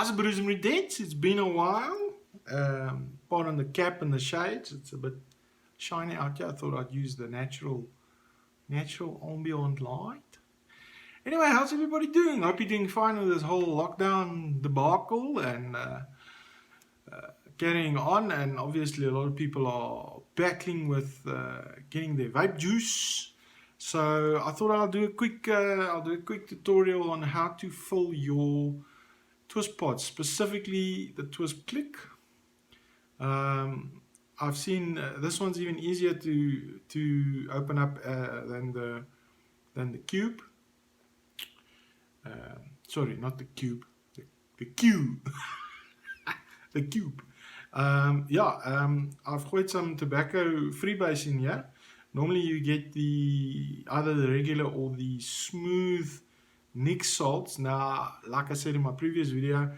Guys, Bruisemary Dates, it's been a while. Pardon the cap and the shades, it's a bit shiny out here. I thought I'd use the natural ambient light. Anyway, how's everybody doing? Hope you're doing fine with this whole lockdown debacle and carrying on. And obviously, a lot of people are battling with getting their vape juice. So I thought I'll do a quick tutorial on how to fill your TWISP pods, specifically the TWISP Click. I've seen this one's even easier to open up than the Cube. Sorry, not the Cube, the Cube. The Cube. I've got some tobacco freebase in here. Normally you get either the regular or the smooth Nick salts. Now, like I said in my previous video,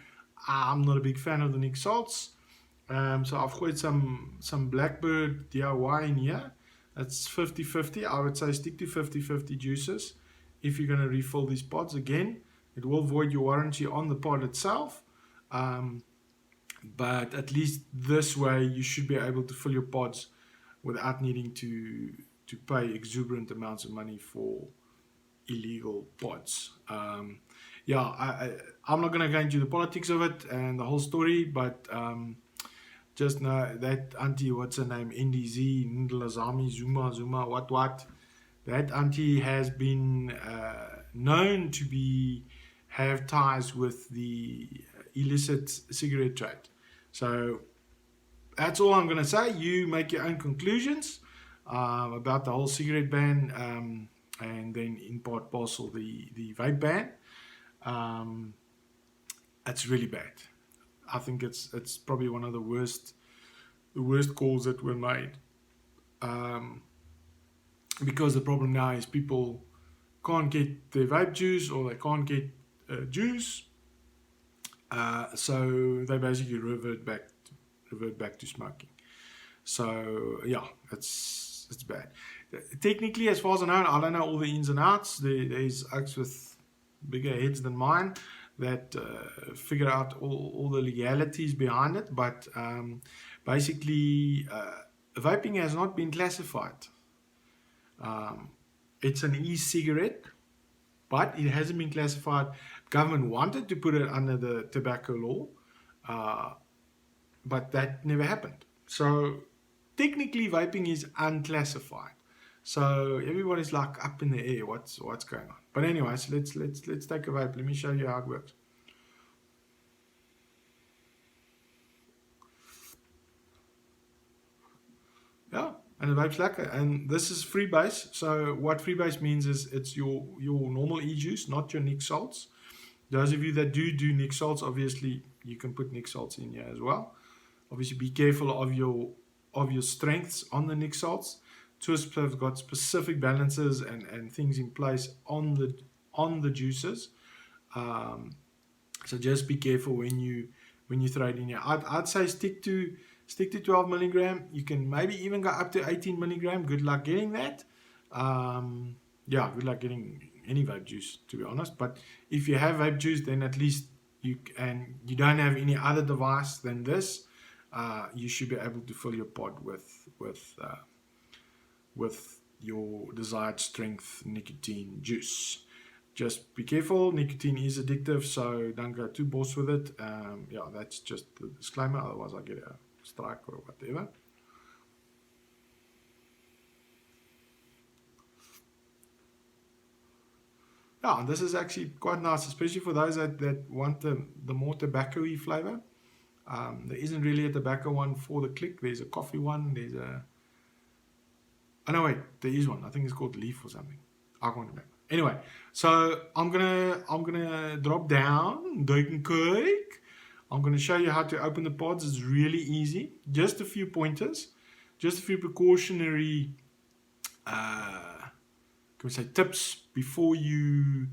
I'm not a big fan of the Nick salts. So I've got some Blackbird DIY in here. That's 50-50. I would say stick to 50-50 juices if you're going to refill these pods. Again, it will void your warranty on the pod itself. But at least this way you should be able to fill your pods without needing to pay exuberant amounts of money for illegal pods. I'm not going to go into the politics of it and the whole story, but just know that auntie, what's her name, NDZ, Ndlazami, Zuma, what, that auntie has been known to have ties with the illicit cigarette trade. So that's all I'm going to say. You make your own conclusions about the whole cigarette ban, and then in part parcel the vape ban. It's really bad. I think it's probably one of the worst calls that were made, because the problem now is people can't get their vape juice or they can't get juice, so they basically revert back to smoking. So yeah, it's bad. Technically, as far as I don't know all the ins and outs. There's oaks with bigger heads than mine that figure out all the legalities behind it, but basically vaping has not been classified. It's an e-cigarette, but it hasn't been classified. Government wanted to put it under the tobacco law, but that never happened. So technically vaping is unclassified. So everybody's like up in the air. What's going on? But anyways, let's take a vape. Let me show you how it works. Yeah, and the vape's lekker. And this is freebase. So what freebase means is it's your normal e-juice, not your Nick salts. Those of you that do Nick salts, obviously you can put Nick salts in here as well. Obviously be careful of your strengths on the Nick salts. TWISP have got specific balances and things in place on the juices, so just be careful when you throw it in here. I'd say stick to 12 milligram. You can maybe even go up to 18 milligram. Good luck getting that. Good luck getting any vape juice, to be honest. But if you have vape juice, then at least you don't have any other device than this, you should be able to fill your pod with your desired strength nicotine juice. Just be careful, nicotine is addictive, so don't go too boss with it. That's just the disclaimer, otherwise I get a strike or whatever. Yeah, and this is actually quite nice, especially for those that want the more tobacco-y flavor. There isn't really a tobacco one for the Click. There's a coffee one, there's a... Oh no, wait, there is one. I think it's called Leaf or something. I can't remember. Anyway, so I'm gonna drop down, I'm gonna show you how to open the pods. It's really easy. Just a few pointers, just a few precautionary tips before you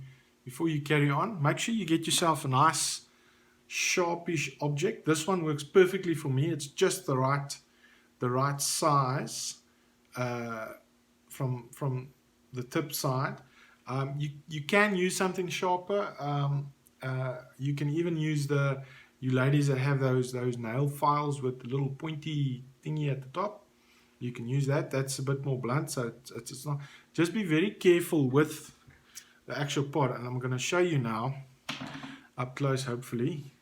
carry on. Make sure you get yourself a nice sharpish object. This one works perfectly for me. It's just the right size. From the tip side, you can use something sharper. You can even use the you ladies that have those nail files with the little pointy thingy at the top, you can use that. That's a bit more blunt, so it's not. Just be very careful with the actual pod, and I'm going to show you now up close, hopefully.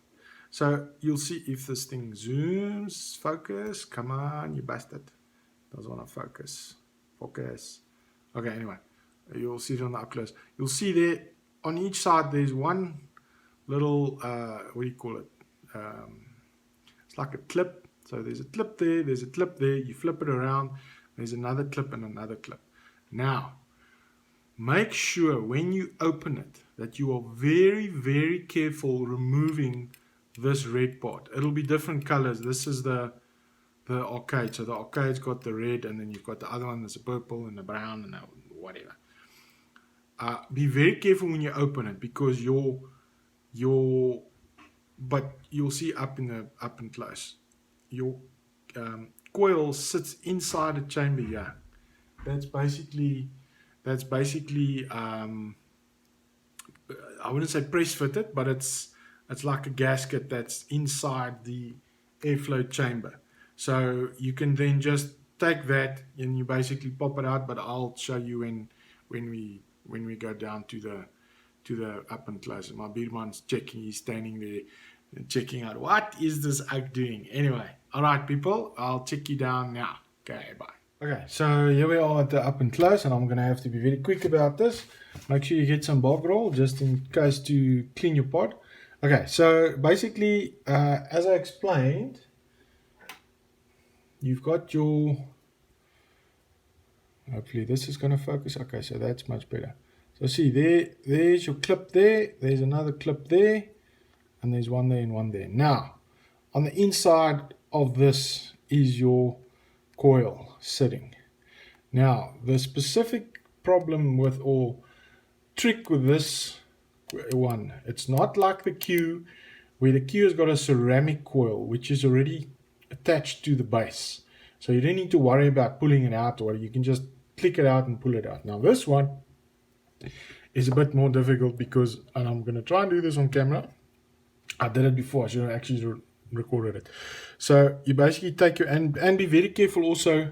So you'll see if this thing zooms. Focus, come on, you bastard. Doesn't want to focus. Okay, anyway, you'll see it on the up close. You'll see there on each side there's one little what do you call it, it's like a clip. So there's a clip there, there's a clip there. You flip it around, there's another clip and another clip. Now make sure when you open it that you are very, very careful removing this red part. It'll be different colors. This is the arcade. So the arcade's got the red, and then you've got the other one that's a purple and a brown and a whatever. Be very careful when you open it, because but you'll see up and close, your coil sits inside a chamber here. That's basically I wouldn't say press fitted, but it's like a gasket that's inside the airflow chamber. So you can then just take that and you basically pop it out, but I'll show you when we go down to the up and close. My beerman's checking, he's standing there checking out what is this ug doing. Anyway, all right people, I'll check you down now. Okay, bye. Okay, so here we are at the up and close, and I'm going to have to be very quick about this. Make sure you get some bog roll just in case to clean your pod. Okay, so basically, as I explained, you've got your, hopefully this is going to focus. Okay, so that's much better. So see, there's your clip there, there's another clip there, and there's one there and one there. Now, on the inside of this is your coil sitting. Now, the specific problem with, or trick with this one, it's not like the Q, where the Q has got a ceramic coil which is already attached to the base, so you don't need to worry about pulling it out, or you can just click it out and pull it out. Now this one is a bit more difficult because, and I'm going to try and do this on camera, I did it before, I should have actually recorded it. So you basically take your, and be very careful also,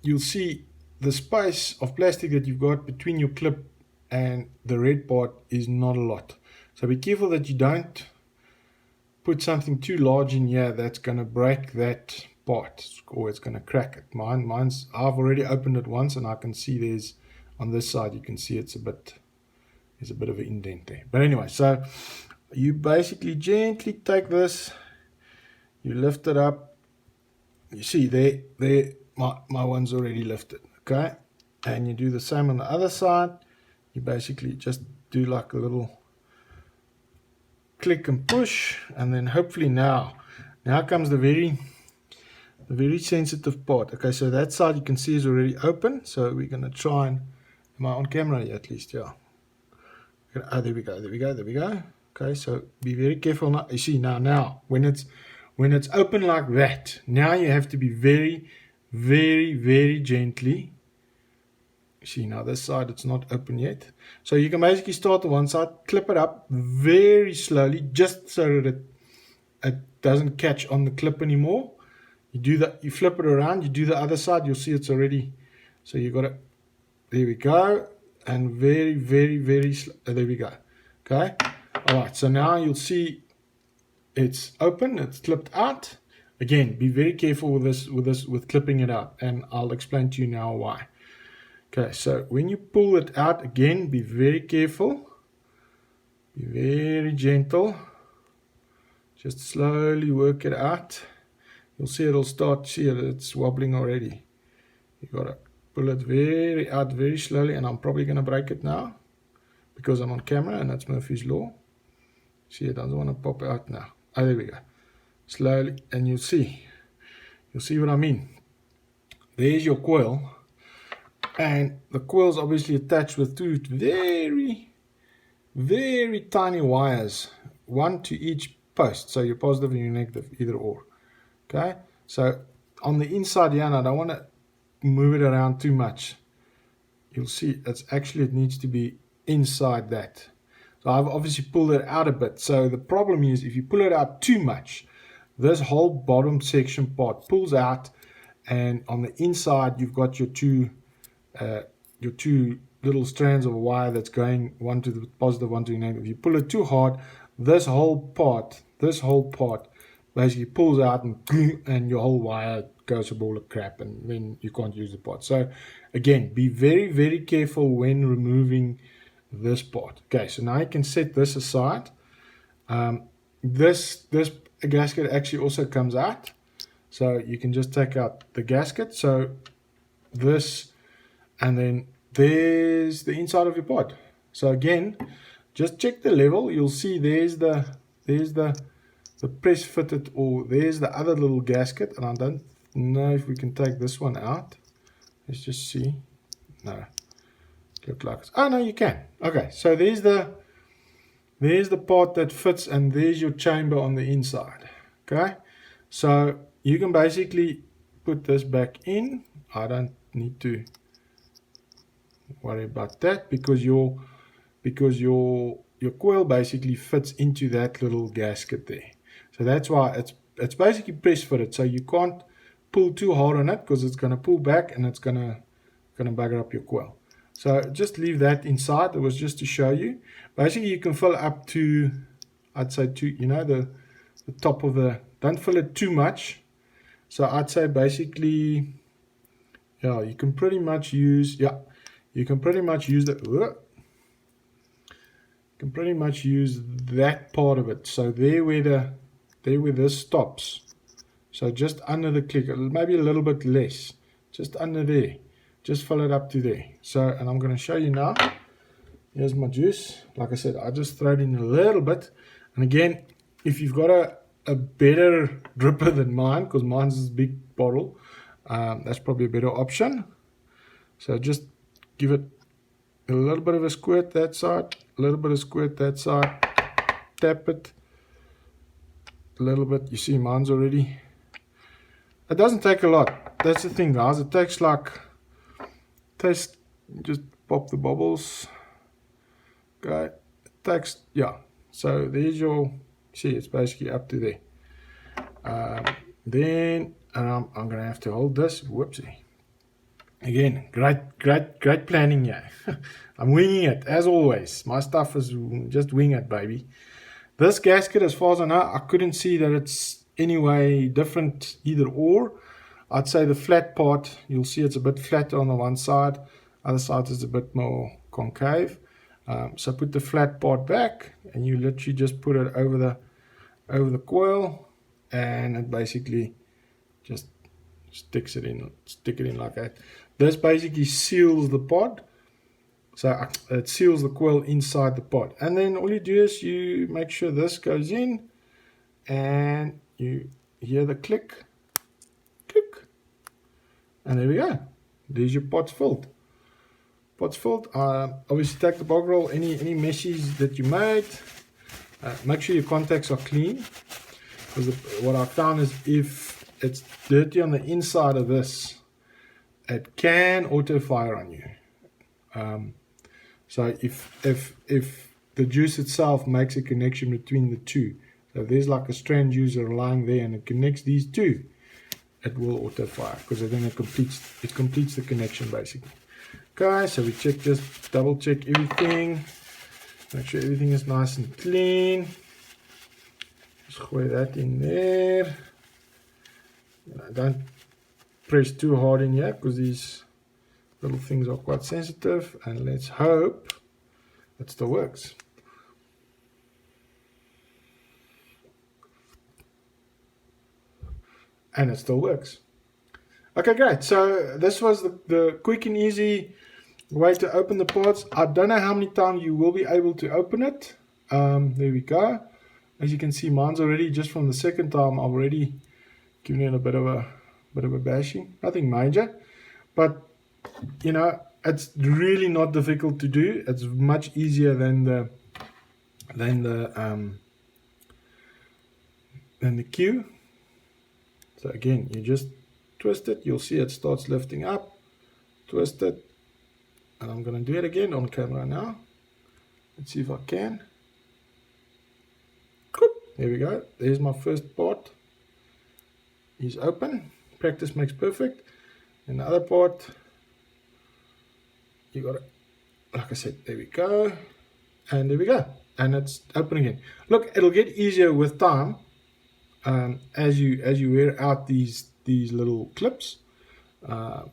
you'll see the space of plastic that you've got between your clip and the red part is not a lot, so be careful that you don't put something too large in here that's going to break that part, or it's going to crack it. Mine's I've already opened it once, and I can see there's, on this side you can see there's a bit of an indent there. But anyway, so you basically gently take this, you lift it up, you see there my one's already lifted, okay, and you do the same on the other side. You basically just do like a little click and push, and then hopefully now comes the very sensitive part. Okay, so that side you can see is already open, so we're going to try and, am I on camera here at least? Yeah. Oh, there we go. Okay, so be very careful now. You see now when it's open like that, now you have to be very, very, very gently. See, now this side it's not open yet, so you can basically start the one side, clip it up very slowly, just so that it doesn't catch on the clip anymore. You do that, you flip it around, you do the other side, you'll see it's already, so you got it, there we go, and very, very, very slow, there we go. Okay, all right, so now you'll see it's open, it's clipped out. Again, be very careful with clipping it out, and I'll explain to you now why. Okay, so when you pull it out, again, be very careful, be very gentle, just slowly work it out. You'll see it'll start, see it's wobbling already. You gotta pull it out very slowly, and I'm probably gonna break it now because I'm on camera, and that's Murphy's Law. See, it doesn't want to pop out now. Oh, there we go. Slowly, and you'll see what I mean. There's your coil. And the coil is obviously attached with two very, very tiny wires, one to each post. So your positive and your negative, either or. Okay. So on the inside here, and I don't want to move it around too much. You'll see it needs to be inside that. So But I've obviously pulled it out a bit. So the problem is if you pull it out too much, this whole bottom section part pulls out, and on the inside you've got your two little strands of wire that's going one to the positive, one to the negative. If you pull it too hard, this whole part basically pulls out, and your whole wire goes a ball of crap, and then you can't use the part. So again, be very, very careful when removing this part. Okay, so now you can set this aside. This gasket actually also comes out, so you can just take out the gasket. So this, and then there's the inside of your pod. So again, just check the level. You'll see there's the press fitted, or there's the other little gasket, and I don't know if we can take this one out. Let's just see. No, look like it's, oh no, you can. Okay, so there's the part that fits, and there's your chamber on the inside. Okay, so you can basically put this back in. I don't need to worry about that because your coil basically fits into that little gasket there. So that's why it's basically press fitted. So you can't pull too hard on it because it's going to pull back and it's gonna bugger up your coil. So just leave that inside. It was just to show you. Basically, you can fill up to, I'd say, to, you know, the top of the, don't fill it too much. So I'd say basically, yeah, you can pretty much use, the, you can pretty much use that part of it. So there where this stops. So just under the click, maybe a little bit less, just under there. Just fill it up to there. So, and I'm going to show you now. Here's my juice. Like I said, I just throw it in a little bit. And again, if you've got a better dripper than mine, because mine's this big bottle, that's probably a better option. So just give it a little bit of a squirt that side, a little bit of squirt that side, tap it a little bit. You see mine's already. It doesn't take a lot. That's the thing, guys. It takes like, just pop the bubbles. Okay, it takes, yeah. So there's your, see, it's basically up to there. Then I'm gonna have to hold this. Whoopsie. Again, great planning here. I'm winging it as always. My stuff is just wing it, baby. This gasket, as far as I know, I couldn't see that it's any way different either or. I'd say the flat part, you'll see it's a bit flatter on the one side, other side is a bit more concave. So put the flat part back, and you literally just put it over the coil, and it basically just stick it in like that. This basically seals the pod, so it seals the coil inside the pod. And then all you do is you make sure this goes in, and you hear the click. And there we go. There's your pots filled. Obviously take the bog roll, any meshes that you made. Make sure your contacts are clean. Because what I found is if it's dirty on the inside of this, it can auto fire on you. So if the juice itself makes a connection between the two, so if there's like a strand user lying there and it connects these two, it will auto fire, because then it completes the connection basically. Okay, so we check this, double check everything, make sure everything is nice and clean. Just gooi that in there. Don't press too hard in here because these little things are quite sensitive, and let's hope it still works. And it still works. Okay, great. So this was the quick and easy way to open the pods. I don't know how many times you will be able to open it. There we go. As you can see, mine's already, just from the second time, I've already given it a bit of a bashing. Nothing major, but you know, it's really not difficult to do. It's much easier than the Q. So again, you just twist it, you'll see it starts lifting up, twist it, and I'm going to do it again on camera now. Let's see if I can. There we go. There's my first part. Is open. Practice makes perfect. And the other part, you got it. Like I said, there we go. And there we go. And it's open again. Look, it'll get easier with time as you wear out these little clips. But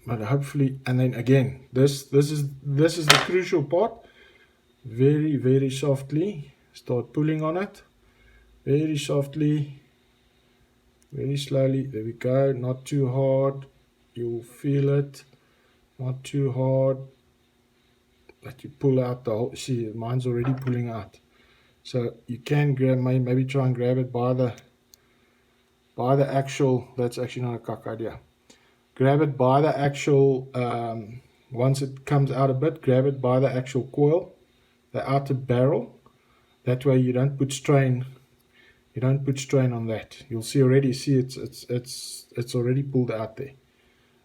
hopefully, and then again, this is the crucial part. Very, very softly start pulling on it. Very softly, very slowly. There we go. Not too hard. You'll feel it. Not too hard. That you pull out the whole. See, mine's already pulling out. So you can grab, maybe try and grab it by the actual. That's actually not a cock idea. Grab it by the actual. Once it comes out a bit, grab it by the actual coil, the outer barrel. That way you don't put strain. You don't put strain on that. You'll see already. See, it's already pulled out there.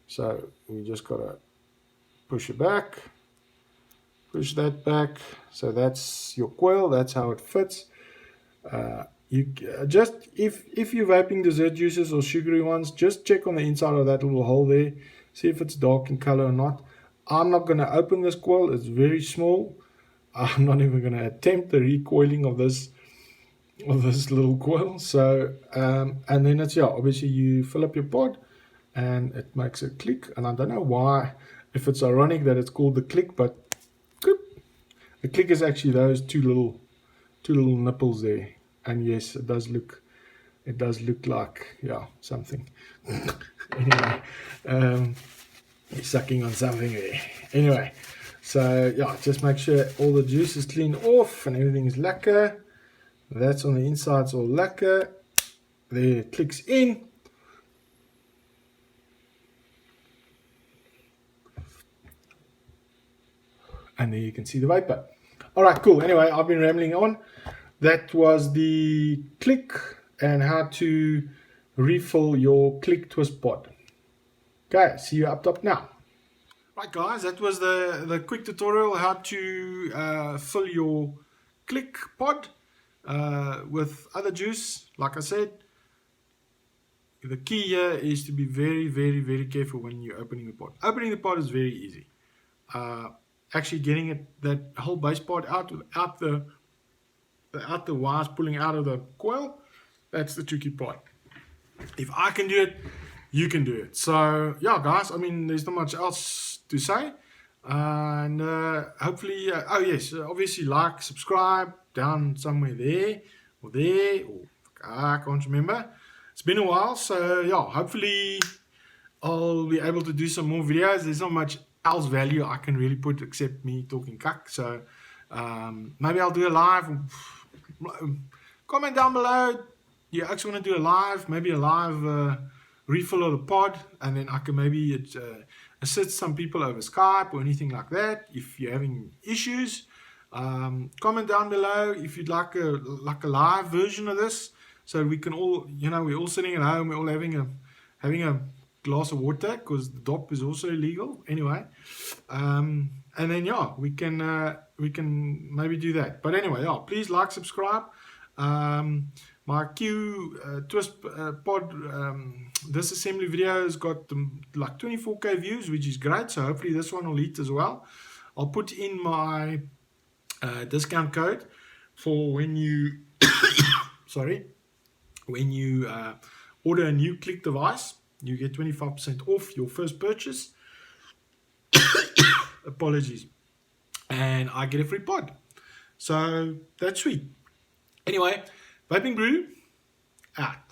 So we just gotta push it back. Push that back. So that's your coil. That's how it fits. You just if you're vaping dessert juices or sugary ones, just check on the inside of that little hole there. See if it's dark in color or not. I'm not gonna open this coil. It's very small. I'm not even gonna attempt the recoiling of this little coil. So and then it's, yeah, obviously you fill up your pod and it makes a click. And I don't know why, if it's ironic that it's called the click, but the click is actually those two little nipples there. And yes, it does look like, yeah, something. Anyway, he's sucking on something there. Anyway, so yeah, just make sure all the juice is cleaned off and everything is lacquer. That's on the inside, it's all lacquer. There it clicks in. And there you can see the vapor. All right, cool. Anyway, I've been rambling on. That was the click and how to refill your click twist pod. Okay, see you up top now. Right, guys, that was the quick tutorial how to fill your click pod with other juice. Like I said, the key here is to be very, very, very careful when you're opening the pod. Opening the pod is very easy. Actually getting that whole base part out without the wires pulling out of the coil, that's the tricky part. If I can do it, you can do it. So yeah, guys, I mean, there's not much else to say. And hopefully, oh yes, obviously like, subscribe, down somewhere there, or I can't remember. It's been a while, so yeah, hopefully I'll be able to do some more videos. There's not much else value I can really put except me talking cuck. So maybe I'll do a live. Comment down below. You actually want to do a live, maybe a live refill of the pod, and then I can maybe assist some people over Skype or anything like that if you're having issues. Comment down below if you'd like a live version of this, so we can all, you know, we're all sitting at home, we're all having a glass of water, because the DOP is also illegal anyway. And then yeah, we can maybe do that. But anyway, yeah, please like, subscribe. My TWISP pod disassembly video has got like 24k views, which is great. So hopefully this one will hit as well. I'll put in my discount code for when you when you order a new click device. You get 25% off your first purchase. Apologies. And I get a free pod. So that's sweet. Anyway, Vaping Brew out.